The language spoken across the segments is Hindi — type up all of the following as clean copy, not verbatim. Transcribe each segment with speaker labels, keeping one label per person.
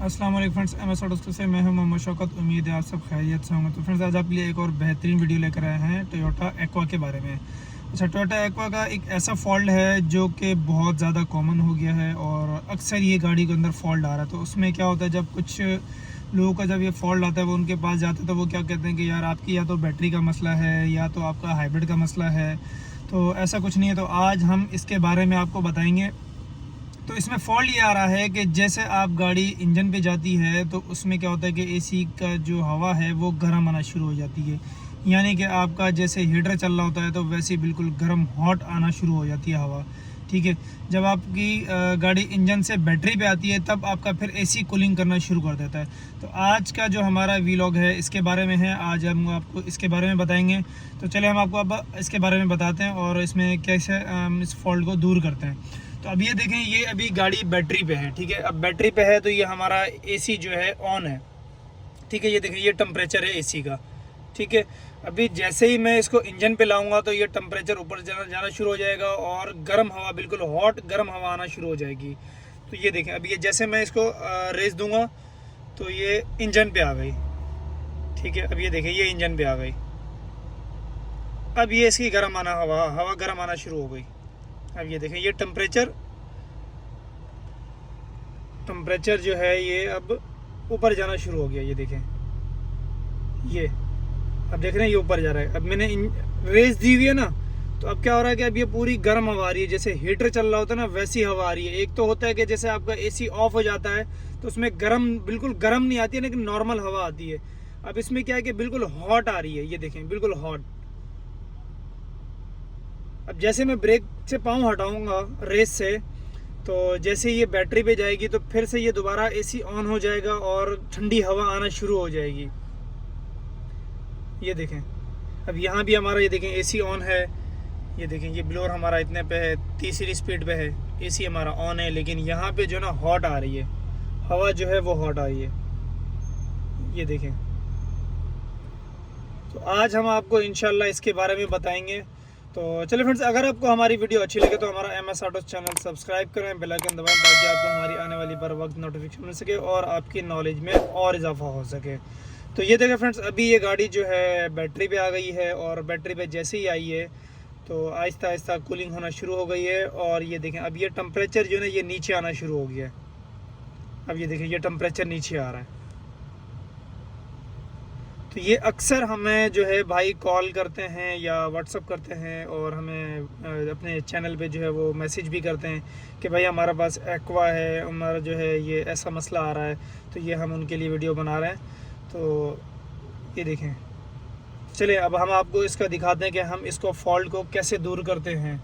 Speaker 1: अस्सलाम वालेकुम फ्रेंड्स, एमएस ऑटो से मैं हूं मोहम्मद शौकत। उम्मीद है आप सब खैरियत से होंगे। तो फ्रेंड्स, आज आपके लिए एक और बेहतरीन वीडियो लेकर आए हैं टोयोटा एक्वा के बारे में। अच्छा, टोयोटा एक्वा का एक ऐसा फॉल्ट है जो कि बहुत ज़्यादा कॉमन हो गया है और अक्सर ये गाड़ी के अंदर फॉल्ट आ रहा है। तो उसमें क्या होता है, जब कुछ लोगों का जब ये फॉल्ट आता है वो उनके पास जाते हैं तो वो क्या कहते हैं कि यार आपकी या तो बैटरी का मसला है या तो आपका हाइब्रिड का मसला है। तो ऐसा कुछ नहीं है। तो आज हम इसके बारे में आपको बताएंगे। तो इसमें फॉल्ट ये आ रहा है कि जैसे आप गाड़ी इंजन पे जाती है तो उसमें क्या होता है कि एसी का जो हवा है वो गर्म आना शुरू हो जाती है। यानी कि आपका जैसे हीटर चल रहा होता है तो वैसे ही बिल्कुल गर्म हॉट आना शुरू हो जाती है हवा। ठीक है। जब आपकी गाड़ी इंजन से बैटरी पे आती है तब आपका फिर एसी कूलिंग करना शुरू कर देता है। तो आज का जो हमारा वीलॉग है इसके बारे में है। आज हम आपको इसके बारे में बताएंगे। तो चले हम आपको अब इसके बारे में बताते हैं और इसमें कैसे इस फॉल्ट को दूर करते हैं। तो अब ये देखें, ये अभी गाड़ी बैटरी पे है। ठीक है, अब बैटरी पे है तो ये हमारा एसी जो है ऑन है। ठीक है, ये देखें, ये टेम्परेचर है एसी का। ठीक है, अभी जैसे ही मैं इसको इंजन पे लाऊंगा तो ये टेम्परेचर ऊपर जाना शुरू हो जाएगा और गर्म हवा, बिल्कुल हॉट गर्म हवा आना शुरू हो जाएगी। तो ये देखें, अभी ये जैसे मैं इसको रेस दूंगा तो ये इंजन पे आ गई। ठीक है, अब ये देखें, ये इंजन पे आ गई। अब ये इसकी गर्म आना हवा गर्म आना शुरू हो गई। अब ये देखें, ये टेम्परेचर जो है ये अब ऊपर जाना शुरू हो गया। ये देखें, ये अब देख रहे हैं ये ऊपर जा रहा है। अब मैंने रेस दी हुई है ना, तो अब क्या हो रहा है कि अब ये पूरी गर्म हवा आ रही है। जैसे हीटर चल रहा होता है ना वैसी हवा आ रही है। एक तो होता है कि जैसे आपका एसी ऑफ हो जाता है तो उसमें गर्म, बिल्कुल गर्म नहीं आती है लेकिन नॉर्मल हवा आती है। अब इसमें क्या है कि बिल्कुल हॉट आ रही है। ये देखें, बिल्कुल हॉट। अब जैसे मैं ब्रेक से पाँव हटाऊंगा रेस से तो जैसे ये बैटरी पे जाएगी तो फिर से ये दोबारा एसी ऑन हो जाएगा और ठंडी हवा आना शुरू हो जाएगी। ये देखें, अब यहाँ भी हमारा ये देखें एसी ऑन है। ये देखें, ये ब्लोअर हमारा इतने पे है, तीसरी स्पीड पे है। एसी हमारा ऑन है लेकिन यहाँ पे जो ना हॉट आ रही है, हवा जो है वो हॉट आ रही है। ये देखें, तो आज हम आपको इंशाल्लाह इसके बारे में बताएंगे। तो चलिए फ्रेंड्स, अगर आपको हमारी वीडियो अच्छी लगे तो हमारा M S auto channel subscribe करें, बेल आइकन दबाएं ताकि आपको हमारी आने वाली बर वक्त नोटिफिकेशन मिल सके और आपकी नॉलेज में और इजाफा हो सके। तो ये देखें फ्रेंड्स, अभी ये गाड़ी जो है बैटरी पे आ गई है और बैटरी पे जैसे ही आई है तो आहिस्ता आहिस्ता कूलिंग होना शुरू हो गई है। और ये देखें, अब ये टेम्परेचर जो है ये नीचे आना शुरू हो गया है। अब ये देखें, ये टेम्परेचर नीचे आ रहा है। तो ये अक्सर हमें जो है भाई कॉल करते हैं या व्हाट्सअप करते हैं और हमें अपने चैनल पे जो है वो मैसेज भी करते हैं कि भाई हमारे पास एक्वा है, हमारा जो है ये ऐसा मसला आ रहा है। तो ये हम उनके लिए वीडियो बना रहे हैं। तो ये देखें, चलिए अब हम आपको इसका दिखाते हैं कि हम इसको फॉल्ट को कैसे दूर करते हैं।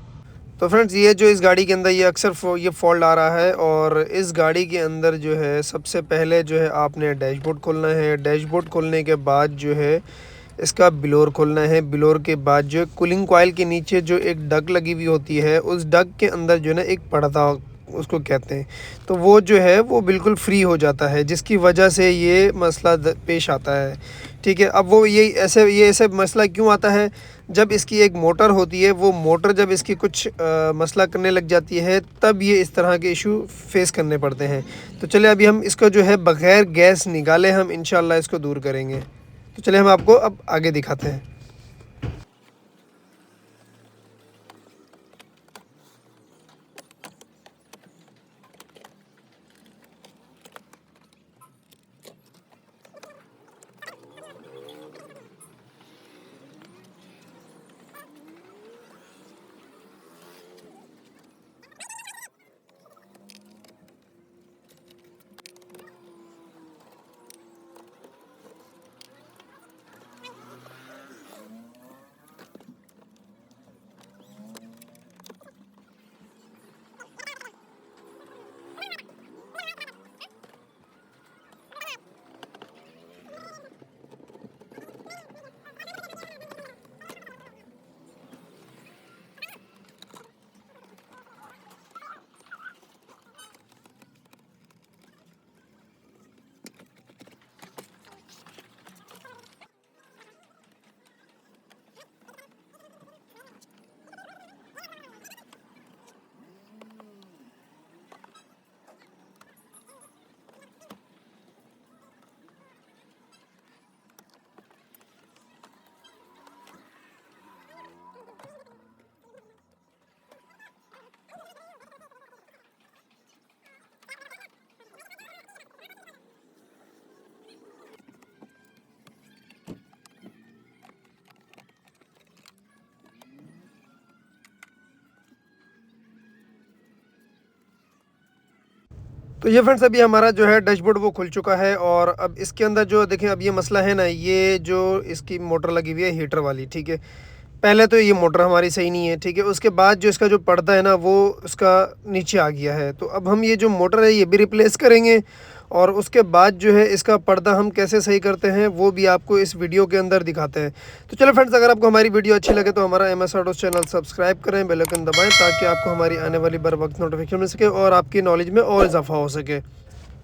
Speaker 2: तो फ्रेंड्स, ये जो इस गाड़ी के अंदर ये अक्सर ये फॉल्ट आ रहा है और इस गाड़ी के अंदर जो है सबसे पहले जो है आपने डैशबोर्ड खोलना है। डैशबोर्ड खोलने के बाद जो है इसका बिलोर खोलना है। बिलोर के बाद जो कूलिंग कॉइल के नीचे जो एक डग लगी हुई होती है उस डग के अंदर जो है ना एक पर्दा उसको कहते हैं, तो वो जो है वो बिल्कुल फ्री हो जाता है जिसकी वजह से ये मसला पेश आता है। ठीक है, अब वो ये ऐसे मसला क्यों आता है, जब इसकी एक मोटर होती है, वो मोटर जब इसकी कुछ मसला करने लग जाती है तब ये इस तरह के इशू फेस करने पड़ते हैं। तो चलिए अभी हम इसको जो है बग़ैर गैस निकाले हम इंशाल्लाह इसको दूर करेंगे। तो चलिए हम आपको अब आगे दिखाते हैं। तो ये फ्रेंड्स अभी हमारा जो है डैशबोर्ड वो खुल चुका है और अब इसके अंदर जो देखें अब ये मसला है ना, ये जो इसकी मोटर लगी हुई है हीटर वाली, ठीक है। पहले तो ये मोटर हमारी सही नहीं है, ठीक है। उसके बाद जो इसका जो पर्दा है ना वो उसका नीचे आ गया है, तो अब हम ये जो मोटर है ये भी रिप्लेस करेंगे और उसके बाद जो है इसका पर्दा हम कैसे सही करते हैं वो भी आपको इस वीडियो के अंदर दिखाते हैं। तो चलो फ्रेंड्स, अगर आपको हमारी वीडियो अच्छी लगे तो हमारा MS ऑटोस चैनल सब्सक्राइब करें, बेल आइकन दबाएं ताकि आपको हमारी आने वाली बर वक्त नोटिफिकेशन मिल सके और आपकी नॉलेज में और इजाफा हो सके।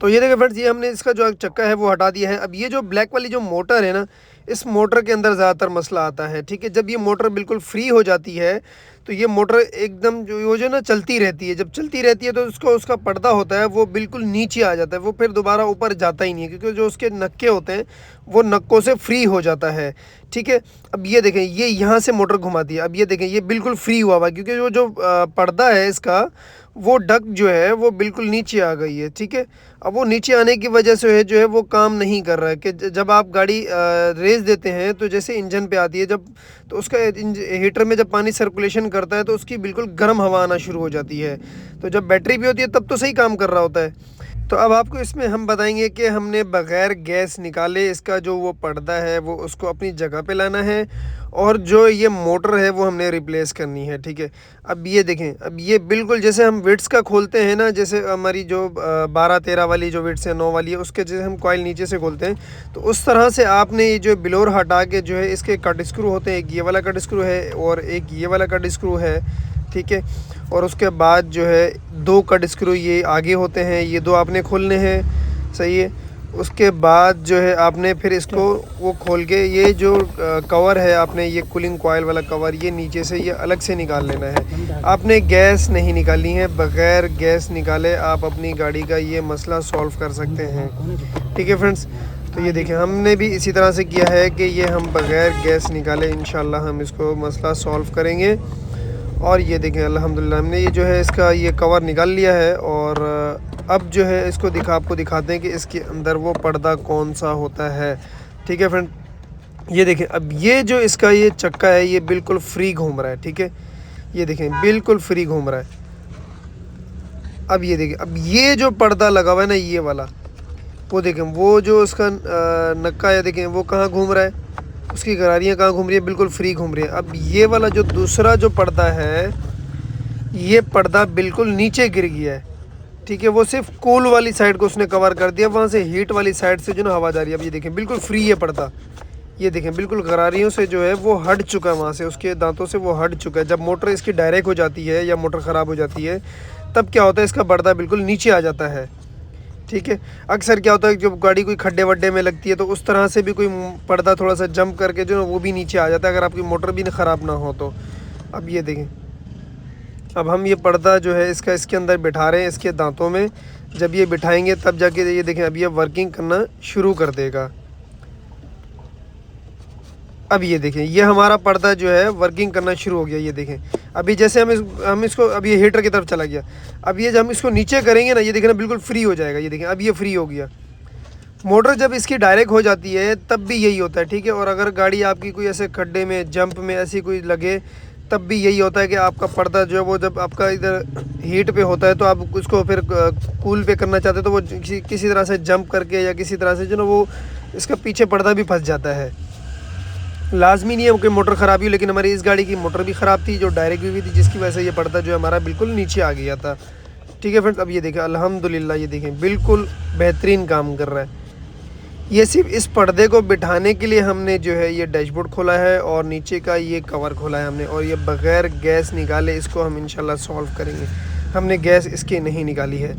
Speaker 2: तो ये देखिए फ्रेंड्स, ये हमने इसका जो चक्का है वो हटा दिया है। अब ये जो ब्लैक वाली जो मोटर है ना, इस मोटर के अंदर ज़्यादातर मसला आता है, ठीक है। जब ये मोटर बिल्कुल फ्री हो जाती है तो ये मोटर एकदम जो ना चलती रहती है। जब चलती रहती है तो उसका पर्दा होता है वो बिल्कुल नीचे आ जाता है, वो फिर दोबारा ऊपर जाता ही नहीं है, क्योंकि जो उसके नक्के होते हैं वो नक्कों से फ्री हो जाता है, ठीक है। अब ये देखें, ये यहाँ से मोटर घुमाती है। अब ये देखें, ये बिल्कुल फ्री हुआ हुआ, क्योंकि वो जो पर्दा है इसका वो डक जो है वो बिल्कुल नीचे आ गई है, ठीक है। अब वो नीचे आने की वजह से है जो है वो काम नहीं कर रहा है कि जब आप गाड़ी रेस देते हैं तो जैसे इंजन पे आती है जब, तो उसका हीटर में जब पानी सर्कुलेशन करता है तो उसकी बिल्कुल गर्म हवा आना शुरू हो जाती है। तो जब बैटरी भी होती है तब तो सही काम कर रहा होता है। तो अब आपको इसमें हम बताएंगे कि हमने बग़ैर गैस निकाले इसका जो वो पर्दा है वो उसको अपनी जगह पे लाना है और जो ये मोटर है वो हमने रिप्लेस करनी है, ठीक है। अब ये देखें, अब ये बिल्कुल जैसे हम विड्स का खोलते हैं ना, जैसे हमारी जो 12-13 वाली जो विड्स है 9 वाली है उसके जैसे हम कॉइल नीचे से खोलते हैं, तो उस तरह से आपने ये जो बिलोर हटा के जो है इसके कट स्क्रू होते हैं, एक ये वाला कट स्क्रू है और एक ये वाला कट स्क्रू है, ठीक है। और उसके बाद जो है 2 कट स्क्रू ये आगे होते हैं, ये 2 आपने खोलने हैं, सही है। उसके बाद जो है आपने फिर इसको वो खोल के ये जो कवर है आपने ये कूलिंग कॉइल वाला कवर ये नीचे से ये अलग से निकाल लेना है। आपने गैस नहीं निकालनी है, बग़ैर गैस निकाले आप अपनी गाड़ी का ये मसला सॉल्व कर सकते हैं, ठीक है फ्रेंड्स। तो ये देखिए, हमने भी इसी तरह से किया है कि ये हम बग़ैर गैस निकाले इंशाल्लाह हम इसको मसला सॉल्व करेंगे। और ये देखें अल्हम्दुलिल्लाह हमने ये जो है इसका ये कवर निकाल लिया है और अब जो है इसको आपको दिखाते हैं कि इसके अंदर वो पर्दा कौन सा होता है, ठीक है फ्रेंड। ये देखें, अब ये जो इसका ये चक्का है ये बिल्कुल फ्री घूम रहा है, ठीक है। ये देखें बिल्कुल फ्री घूम रहा है। अब ये देखें, अब ये जो पर्दा लगा हुआ है ना ये वाला, वो देखें वो जो उसका नक्का है देखें वो कहाँ घूम रहा है, उसकी गरारियाँ कहाँ घूम रही है, बिल्कुल फ्री घूम रही है। अब ये वाला जो दूसरा जो पर्दा है ये पर्दा बिल्कुल नीचे गिर गया है, ठीक है। वो सिर्फ कूल वाली साइड को उसने कवर कर दिया, वहाँ से हीट वाली साइड से जो ना हवा जा रही है। अब ये देखें बिल्कुल फ्री है पर्दा, ये देखें बिल्कुल गरारियों से जो है वो हट चुका है, वहाँ से उसके दांतों से वो हट चुका है। जब मोटर इसकी डायरेक्ट हो जाती है या मोटर ख़राब हो जाती है तब क्या होता है, इसका पर्दा बिल्कुल नीचे आ जाता है, ठीक है। अक्सर क्या होता है जब गाड़ी कोई खड्डे वड्डे में लगती है तो उस तरह से भी कोई पर्दा थोड़ा सा जंप करके जो है वो भी नीचे आ जाता है, अगर आपकी मोटर भी ख़राब ना हो तो। अब ये देखें, अब हम ये पर्दा जो है इसके अंदर बिठा रहे हैं इसके दांतों में। जब ये बिठाएंगे तब जाके ये देखें अब ये वर्किंग करना शुरू कर देगा। अब ये देखें, ये हमारा पर्दा जो है वर्किंग करना शुरू हो गया। ये देखें, अभी जैसे हम इसको अब ये हीटर की तरफ चला गया। अब ये जब हम इसको नीचे करेंगे ना, ये देखें ना बिल्कुल फ्री हो जाएगा। ये देखें अब ये फ्री हो गया। मोटर जब इसकी डायरेक्ट हो जाती है तब भी यही होता है, ठीक है। और अगर गाड़ी आपकी कोई ऐसे खड्डे में जंप में ऐसी कोई लगे तब भी यही होता है कि आपका पर्दा जो है वो जब आपका इधर हीट पे होता है तो आप उसको फिर कूल पे करना चाहते हैं तो वो किसी तरह से जंप करके या किसी तरह से जो ना वो इसका पीछे पर्दा भी फंस जाता है। लाजमी नहीं है कि मोटर ख़राब ही, लेकिन हमारी इस गाड़ी की मोटर भी ख़राब थी जो डायरेक्ट हुई थी, जिसकी वजह से ये पर्दा जो है हमारा बिल्कुल नीचे आ गया था, ठीक है फ्रेंड्स। अब ये देखें अल्हम्दुलिल्लाह, ये देखें बिल्कुल बेहतरीन काम कर रहा है। ये सिर्फ इस पर्दे को बिठाने के लिए हमने जो है ये डैशबोर्ड खोला है और नीचे का ये कवर खोला है हमने, और ये बग़ैर गैस निकाले इसको हम इंशाल्लाह सॉल्व करेंगे। हमने गैस इसकी नहीं निकाली है।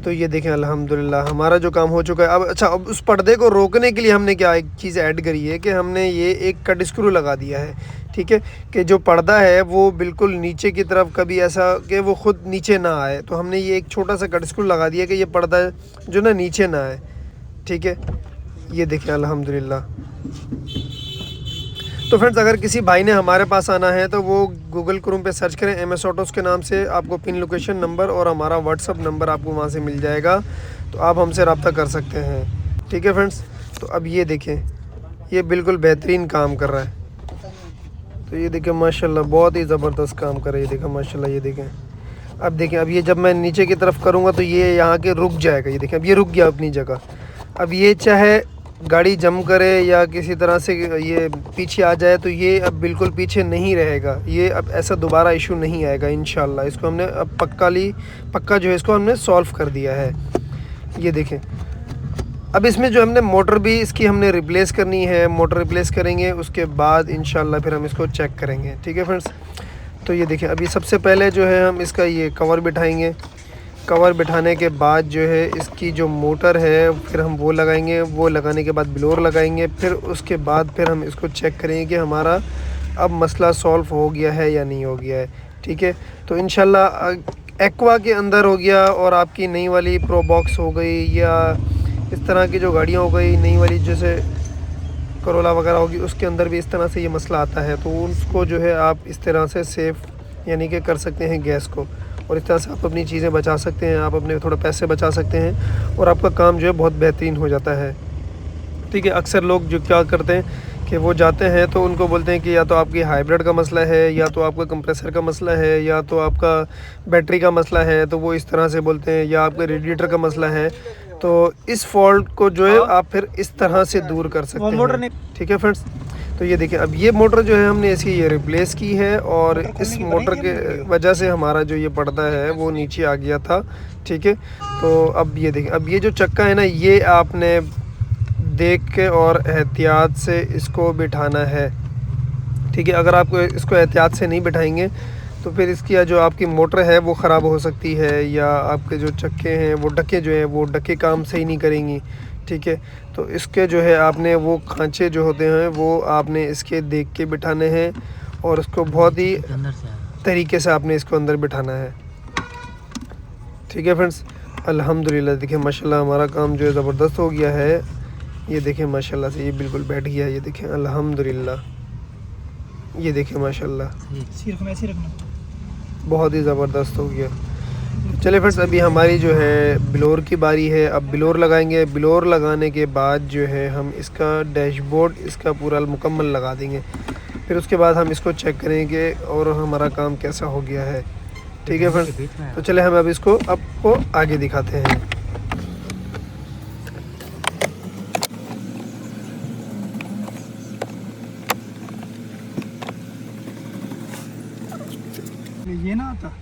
Speaker 2: तो ये देखें अल्हम्दुलिल्लाह हमारा जो काम हो चुका है। अब अच्छा, अब उस पर्दे को रोकने के लिए हमने क्या एक चीज़ ऐड करी है कि हमने ये एक कट स्क्रू लगा दिया है, ठीक है, कि जो पर्दा है वो बिल्कुल नीचे की तरफ कभी ऐसा कि वो ख़ुद नीचे ना आए, तो हमने ये एक छोटा सा कट स्क्रू लगा दिया कि ये पर्दा जो ना नीचे ना आए, ठीक है। ये देखें अल्हम्दुलिल्लाह। तो फ्रेंड्स, अगर किसी भाई ने हमारे पास आना है तो वो गूगल क्रोम पे सर्च करें MS ऑटोस के नाम से, आपको पिन लोकेशन नंबर और हमारा व्हाट्सअप नंबर आपको वहाँ से मिल जाएगा, तो आप हमसे रब्ता कर सकते हैं, ठीक है फ्रेंड्स। तो अब ये देखें, ये बिल्कुल बेहतरीन काम कर रहा है। तो ये देखें माशाल्लाह बहुत ही ज़बरदस्त काम कर रहा है, ये देखें माशाल्लाह, ये देखें। अब देखें, अब ये जब मैं नीचे की तरफ करूँगा तो ये यहाँ के रुक जाएगा। ये देखें अब ये रुक गया अपनी जगह। अब ये चाहे गाड़ी जम करे या किसी तरह से ये पीछे आ जाए तो ये अब बिल्कुल पीछे नहीं रहेगा। ये अब ऐसा दोबारा इशू नहीं आएगा इंशाल्लाह। इसको हमने अब पक्का जो है इसको हमने सॉल्व कर दिया है। ये देखें, अब इसमें जो हमने मोटर भी इसकी हमने रिप्लेस करनी है। मोटर रिप्लेस करेंगे, उसके बाद इंशाल्लाह फिर हम इसको चेक करेंगे। ठीक है फ्रेंड्स, तो ये देखें, अभी सबसे पहले जो है हम इसका ये कवर बिठाएंगे। कवर बिठाने के बाद जो है इसकी जो मोटर है फिर हम वो लगाएंगे। वो लगाने के बाद ब्लोअर लगाएंगे। फिर उसके बाद फिर हम इसको चेक करेंगे कि हमारा अब मसला सॉल्व हो गया है या नहीं हो गया है। ठीक है, तो इंशाल्लाह एक्वा के अंदर हो गया और आपकी नई वाली प्रो बॉक्स हो गई या इस तरह की जो गाड़ियाँ हो गई नई वाली जैसे करोला वगैरह होगी, उसके अंदर भी इस तरह से ये मसला आता है। तो उसको जो है आप इस तरह से सेफ़ यानी कि कर सकते हैं गैस को, और इस तरह से आप अपनी चीज़ें बचा सकते हैं, आप अपने थोड़ा पैसे बचा सकते हैं और आपका काम जो है बहुत बेहतरीन हो जाता है। ठीक है, अक्सर लोग जो क्या करते हैं कि वो जाते हैं तो उनको बोलते हैं कि या तो आपकी हाइब्रिड का मसला है, या तो आपका कंप्रेसर का मसला है, या तो आपका बैटरी का मसला है, तो वो इस तरह से बोलते हैं, या आपका रेडिएटर का मसला है। तो इस फॉल्ट को जो है आप फिर इस तरह से दूर कर सकते हैं। ठीक है फ्रेंड्स, तो ये देखिए अब ये मोटर जो है हमने इसकी ये रिप्लेस की है और इस मोटर के वजह से हमारा जो ये पर्दा है वो नीचे आ गया था। ठीक है, तो अब ये देखिए, अब ये जो चक्का है ना, ये आपने देख के और एहतियात से इसको बिठाना है। ठीक है, अगर आप इसको एहतियात से नहीं बिठाएंगे तो फिर इसकी जो आपकी मोटर है वो ख़राब हो सकती है, या आपके जो चक्के हैं वो डक्के जो हैं वो डक्के काम सही नहीं करेंगी। ठीक है, तो इसके जो है आपने वो खांचे जो होते हैं वो आपने इसके देख के बिठाने हैं और उसको बहुत ही तरीके से आपने इसको अंदर बिठाना है। ठीक है फ्रेंड्स, अल्हम्दुलिल्लाह देखिए माशाल्लाह हमारा काम जो है ज़बरदस्त हो गया है। ये देखें माशाल्लाह से ये बिल्कुल बैठ गया है। ये देखें अल्हम्दुलिल्लाह, ये देखें माशाल्लाह बहुत ही ज़बरदस्त हो गया। चले फ्रेंड्स, अभी हमारी जो है ब्लोअर की बारी है। अब ब्लोअर लगाएंगे। ब्लोअर लगाने के बाद जो है हम इसका डैशबोर्ड इसका पूरा मुकम्मल लगा देंगे। फिर उसके बाद हम इसको चेक करेंगे और हमारा काम कैसा हो गया है। ठीक है फ्रेंड्स, तो चले हम अब इसको आपको आगे दिखाते हैं।
Speaker 1: ये ना आता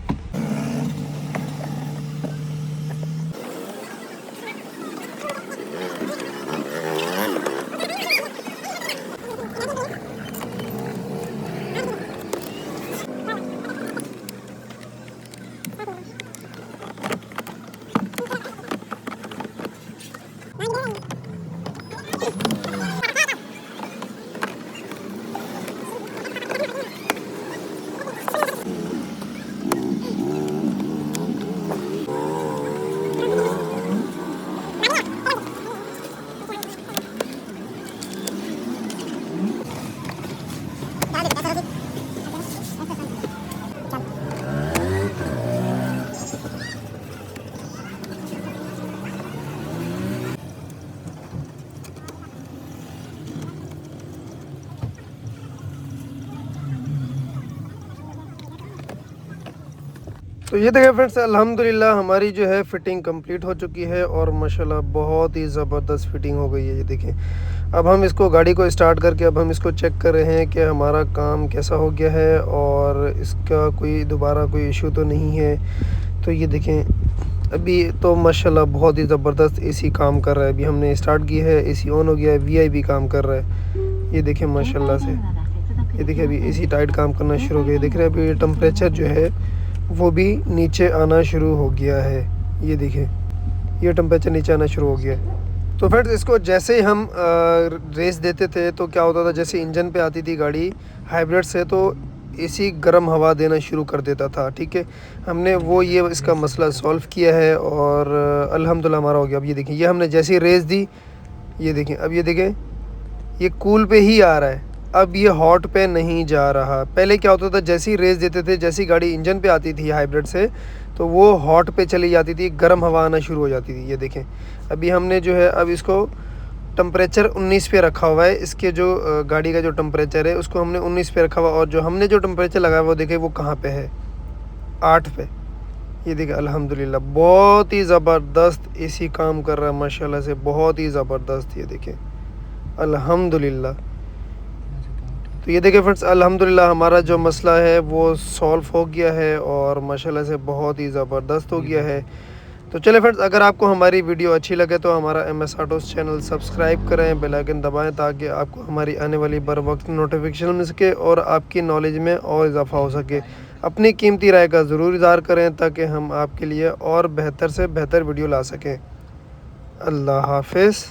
Speaker 2: तो ये देखिए फ्रेंड्स, अल्हम्दुलिल्लाह हमारी जो है फ़िटिंग कंप्लीट हो चुकी है और माशाल्लाह बहुत ही ज़बरदस्त फ़िटिंग हो गई है। ये देखें, अब हम इसको गाड़ी को स्टार्ट करके अब हम इसको चेक कर रहे हैं कि हमारा काम कैसा हो गया है और इसका कोई दोबारा कोई इशू तो नहीं है। तो ये देखें, अभी तो माशाल्लाह बहुत ही ज़बरदस्त एसी काम कर रहा है। अभी हमने स्टार्ट की है, एसी ऑन हो गया है, वीआईपी काम कर रहा है। ये देखें माशाल्लाह से, ये देखिए अभी एसी टाइट काम करना शुरू हो गया। देख रहे हैं अभी टेम्परेचर जो है वो भी नीचे आना शुरू हो गया है। ये देखिए ये टेम्परेचर नीचे आना शुरू हो गया है। तो फ्रेंड्स, इसको जैसे ही हम रेस देते थे तो क्या होता था, जैसे इंजन पे आती थी गाड़ी हाइब्रिड से तो एसी गर्म हवा देना शुरू कर देता था। ठीक है, हमने वो ये इसका मसला सॉल्व किया है और अल्हम्दुलिल्लाह हमारा हो गया। अब ये देखें, ये हमने जैसे ही रेस दी, ये देखें, अब ये देखें ये कूल पे ही आ रहा है, अब ये हॉट पे नहीं जा रहा। पहले क्या होता था, जैसे ही रेस देते थे, जैसी गाड़ी इंजन पे आती थी हाइब्रिड से तो वो हॉट पे चली जाती थी, गर्म हवा आना शुरू हो जाती थी। ये देखें अभी हमने जो है अब इसको टेम्परेचर 19 पे रखा हुआ है। इसके जो गाड़ी का जो टेम्परेचर है उसको हमने 19 पे रखा हुआ, और जो हमने जो टेम्परेचर लगाया वो देखें वो कहाँ पे है, 8 पे। ये देखिए अल्हम्दुलिल्लाह बहुत ही ज़बरदस्त एसी काम कर रहा है माशाल्लाह से, बहुत ही ज़बरदस्त। ये देखिए अल्हम्दुलिल्लाह। तो ये देखिए फ्रेंड्स अल्हम्दुलिल्लाह हमारा जो मसला है वो सॉल्व हो गया है और माशाल्लाह से बहुत ही ज़बरदस्त हो गया है। तो चले फ्रेंड्स, अगर आपको हमारी वीडियो अच्छी लगे तो हमारा MS ऑटोज़ चैनल सब्सक्राइब करें, बेल आइकन दबाएं ताकि आपको हमारी आने वाली बर वक्त नोटिफिकेशन मिल सके और आपकी नॉलेज में और इजाफ़ा हो सके। अपनी कीमती राय का ज़रूर इज़हार करें ताकि हम आपके लिए और बेहतर से बेहतर वीडियो ला सकें। अल्लाह हाफ़िज़।